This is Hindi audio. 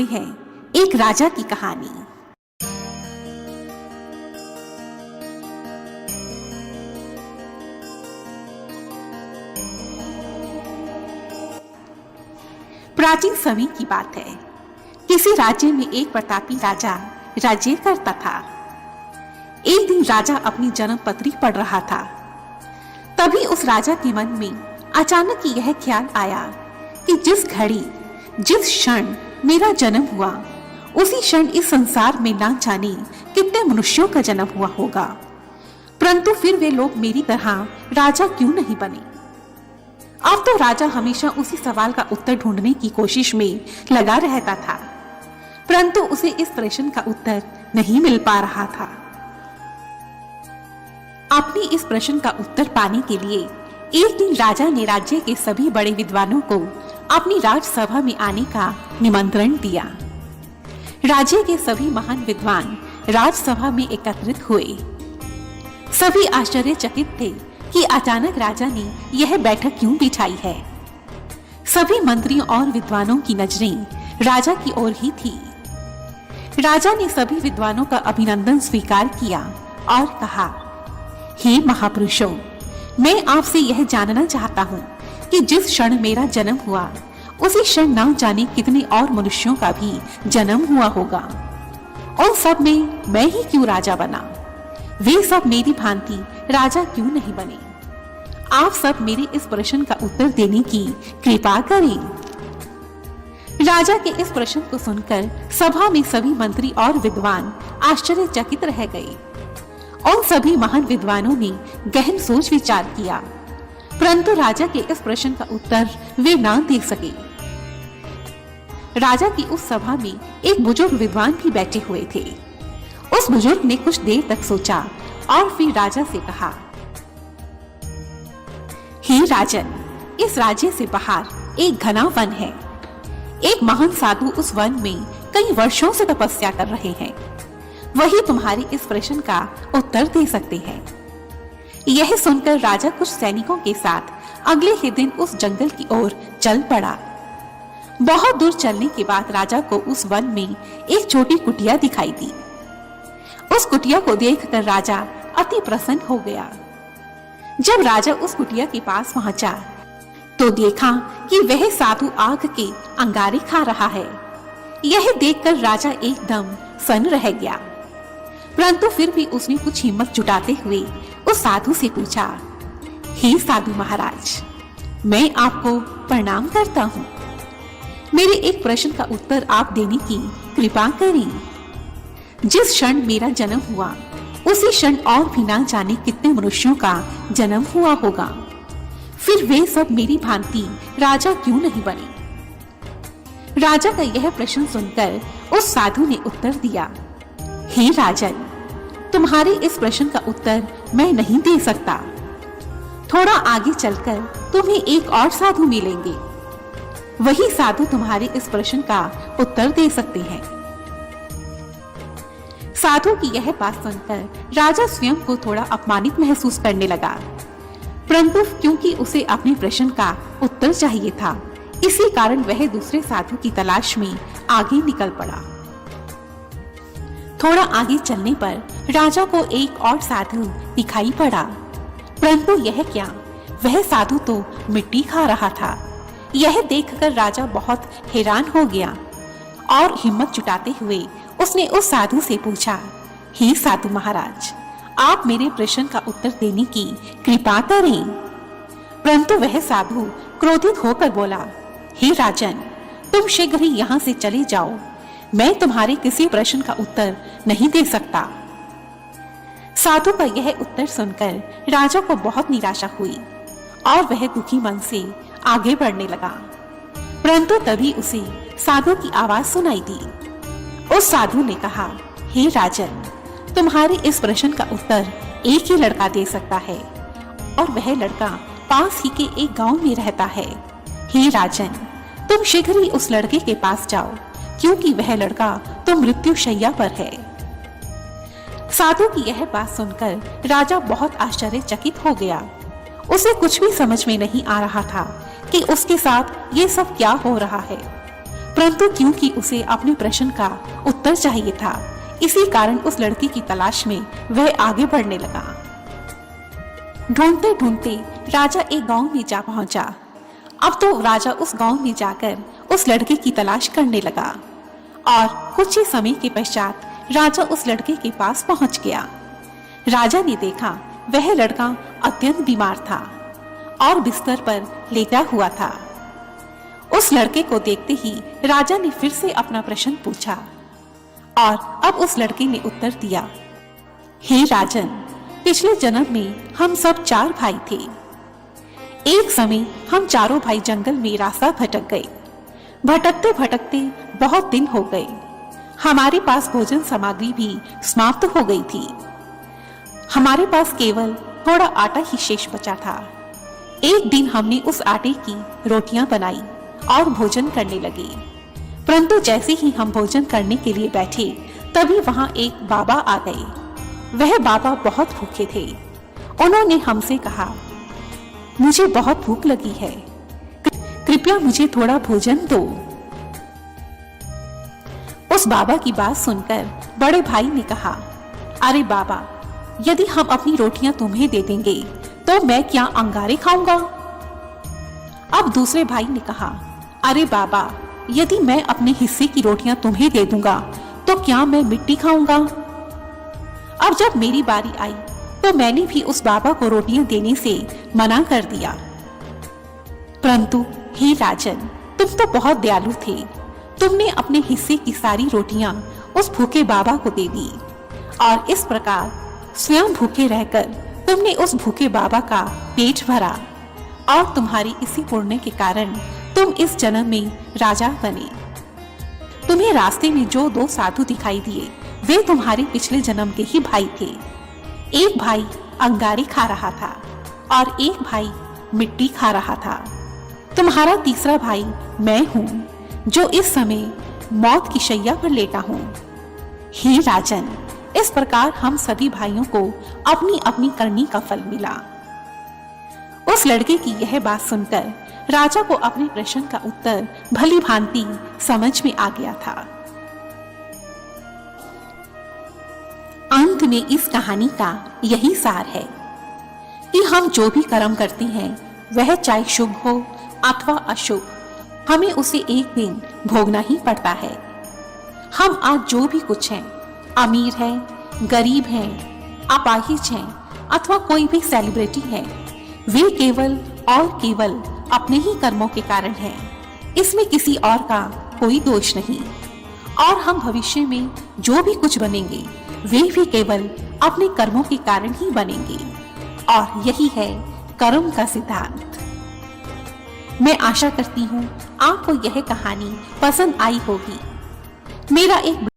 हैं एक राजा की कहानी। प्राचीन समय की बात है। किसी राज्य में एक प्रतापी राजा राज्य करता था। एक दिन राजा अपनी जन्मपत्री पढ़ रहा था। तभी उस राजा के मन में अचानक यह ख्याल आया कि जिस घड़ी जिस क्षण मेरा जन्म हुआ उसी क्षण इस संसार में ना जाने कितने मनुष्यों का जन्म हुआ होगा, परंतु फिर वे लोग मेरी तरह राजा क्यों नहीं बने। अब तो राजा हमेशा उसी सवाल का उत्तर ढूंढने की कोशिश में लगा रहता था, परंतु उसे इस प्रश्न का उत्तर नहीं मिल पा रहा था। अपने इस प्रश्न का उत्तर पाने के लिए एक दिन राजा ने राज्य के सभी बड़े विद्वानों को अपनी राजसभा में आने का निमंत्रण दिया। राज्य के सभी महान विद्वान राजसभा में एकत्रित हुए। सभी आश्चर्यचकित थे कि अचानक राजा ने यह बैठक क्यों बिठाई है। सभी मंत्रियों और विद्वानों की नजरें राजा की ओर ही थी। राजा ने सभी विद्वानों का अभिनंदन स्वीकार किया और कहा, हे महापुरुषों, मैं आपसे यह जानना चाहता हूँ कि जिस क्षण मेरा जन्म हुआ उसी क्षण ना जाने कितने और मनुष्यों का भी जन्म हुआ होगा। उन सब में मैं ही क्यों राजा बना? वे सब मेरी भांति राजा क्यों नहीं बने? आप सब मेरे इस प्रश्न का उत्तर देने की कृपा करें। राजा के इस प्रश्न को सुनकर सभा में सभी मंत्री और विद्वान आश्चर्यचकित रह गए। उन सभी महान विद्वानों ने गहन सोच विचार किया, परंतु राजा के इस प्रश्न का उत्तर वे ना दे सके। राजा की उस सभा में एक बुजुर्ग विद्वान भी बैठे हुए थे। उस बुजुर्ग ने कुछ देर तक सोचा और फिर राजा से कहा, हे राजन, इस राज्य से बाहर एक घना वन है। एक महान साधु उस वन में कई वर्षों से तपस्या कर रहे हैं। वही तुम्हारे इस प्रश्न का उत्तर दे सकते हैं। यह सुनकर राजा कुछ सैनिकों के साथ अगले ही दिन उस जंगल की ओर चल पड़ा। बहुत दूर चलने के बाद राजा को उस वन में एक छोटी कुटिया दिखाई दी। उस कुटिया को देखकर राजा अति प्रसन्न हो गया। जब राजा उस कुटिया के पास पहुंचा तो देखा कि वह साधु आग के अंगारे खा रहा है। यह देखकर राजा एकदम सन्न रह गया, परंतु फिर भी उसने कुछ हिम्मत जुटाते हुए उस साधु से पूछा, हे साधु महाराज, मैं आपको प्रणाम करता हूँ। मेरे एक प्रश्न का उत्तर आप देने की कृपा करें। जिस क्षण मेरा जन्म हुआ उसी क्षण और भी ना जाने कितने मनुष्यों का जन्म हुआ होगा, फिर वे सब मेरी भांति राजा क्यों नहीं बने? राजा का यह प्रश्न सुनकर उस साधु ने उत्तर दिया, हे राजन, तुम्हारे इस प्रश्न का उत्तर मैं नहीं दे सकता। थोड़ा आगे चलकर तुम्हें एक और साधु मिलेंगे। वही साधु तुम्हारे इस प्रश्न का उत्तर दे सकते हैं। साधु की यह बात सुनकर राजा स्वयं को थोड़ा अपमानित महसूस करने लगा, परंतु क्योंकि उसे अपने प्रश्न का उत्तर चाहिए था, इसी कारण वह दूसरे साधु की तलाश में आगे निकल पड़ा। थोड़ा आगे चलने पर राजा को एक और साधु दिखाई पड़ा, परंतु यह क्या, वह साधु तो मिट्टी खा रहा था। यह देखकर राजा बहुत हैरान हो गया और हिम्मत जुटाते हुए उसने उस साधु से पूछा, हे साधु महाराज, आप मेरे प्रश्न का उत्तर देने की कृपा करें। परंतु वह साधु क्रोधित होकर बोला, हे राजन, तुम शीघ्र ही यहाँ से चले जाओ। मैं तुम्हारे किसी प्रश्न का उत्तर नहीं दे सकता। साधु का यह उत्तर सुनकर राजा को बहुत निराशा हुई और वह दुखी मन से आगे बढ़ने लगा, परंतु तभी उसे साधु की आवाज सुनाई दी। उस साधु ने कहा, हे राजन, तुम्हारे इस प्रश्न का उत्तर एक ही लड़का दे सकता है और वह लड़का पास ही के एक गांव में रहता है। हे राजन, तुम शीघ्र ही उस लड़के के पास जाओ, क्योंकि वह लड़का तो मृत्युशैया पर है। साधु की यह बात सुनकर राजा बहुत आश्चर्यचकित हो गया। उसे कुछ भी समझ में नहीं आ रहा था कि उसके साथ ये सब क्या हो रहा है, परंतु क्योंकि उसे अपने प्रश्न का उत्तर चाहिए था, इसी कारण उस लड़की की तलाश में वह आगे बढ़ने लगा। ढूंढते ढूंढते राजा एक गांव में जा पहुंचा। अब तो राजा उस गांव में जाकर उस लड़के की तलाश करने लगा और कुछ ही समय के पश्चात राजा उस लड़के के पास पहुंच गया। राजा ने देखा वह लड़का अत्यंत बीमार था और बिस्तर पर लेटा हुआ था। उस लड़के को देखते ही राजा ने फिर से अपना प्रश्न पूछा और अब उस लड़के ने उत्तर दिया, हे राजन, पिछले जन्म में हम सब 4 भाई थे। एक समय हम चारों भाई जंगल में रास्ता भटक गए। भटकते भटकते बहुत दिन हो गए। हमारे पास भोजन सामग्री भी समाप्त हो गई थी। हमारे पास केवल थोड़ा आटा ही शेष बचा था। एक दिन हमने उस आटे की रोटियां बनाई और भोजन करने लगे। परंतु जैसे ही हम भोजन करने के लिए बैठे, तभी वहां एक बाबा आ गए। वह बाबा बहुत भूखे थे। उन्होंने हमसे कहा, मुझे बहुत भूख लगी है, कृपया मुझे थोड़ा भोजन दो। उस बाबा की बात सुनकर बड़े भाई ने कहा, अरे बाबा, यदि हम अपनी रोटियां तुम्हें दे देंगे तो मैं क्या अंगारे खाऊंगा? अब दूसरे भाई ने कहा, अरे बाबा, यदि मैं अपने हिस्से की रोटियां तुम्हें दे दूंगा तो क्या मैं मिट्टी खाऊंगा? अब जब मेरी बारी आई तो मैंने भी उस बाबा को रोटियां देने से मना कर दिया। परंतु हे राजन, तुम तो बहुत दयालु थे। तुमने अपने हिस्से की सारी रोटियां उस भूखे बाबा को दे दी और इस प्रकार स्वयं भूखे रहकर तुमने उस भूखे बाबा का पेट भरा और तुम्हारी इसी पुण्य के कारण तुम इस जन्म में राजा बने। तुम्हें रास्ते में जो 2 साधु दिखाई दिए, वे तुम्हारे पिछले जन्म के ही भाई थे। एक भाई अंगारे खा रहा था और एक भाई मिट्टी खा रहा था। तुम्हारा तीसरा भाई मैं हूँ, जो इस समय मौत की शैया पर लेटा हूँ। हे राजन, इस प्रकार हम सभी भाइयों को अपनी अपनी करनी का फल मिला। उस लड़के की यह बात सुनकर राजा को अपने प्रश्न का उत्तर भली भांति समझ में आ गया था। अंत में इस कहानी का यही सार है कि हम जो भी कर्म करते हैं, वह चाहे शुभ हो अथवा अशुभ, हमें उसे एक दिन भोगना ही पड़ता है। हम आज जो भी कुछ हैं, अमीर हैं, गरीब हैं, अपाहिज हैं अथवा कोई भी सेलिब्रिटी है, वे केवल और केवल अपने ही कर्मों के कारण हैं। इसमें किसी और का कोई दोष नहीं। और हम भविष्य में जो भी कुछ बनेंगे, वे भी केवल अपने कर्मों के कारण ही बनेंगे। और यही है कर्म का सिद्धांत। मैं आशा करती हूँ आपको यह कहानी पसंद आई होगी। मेरा एक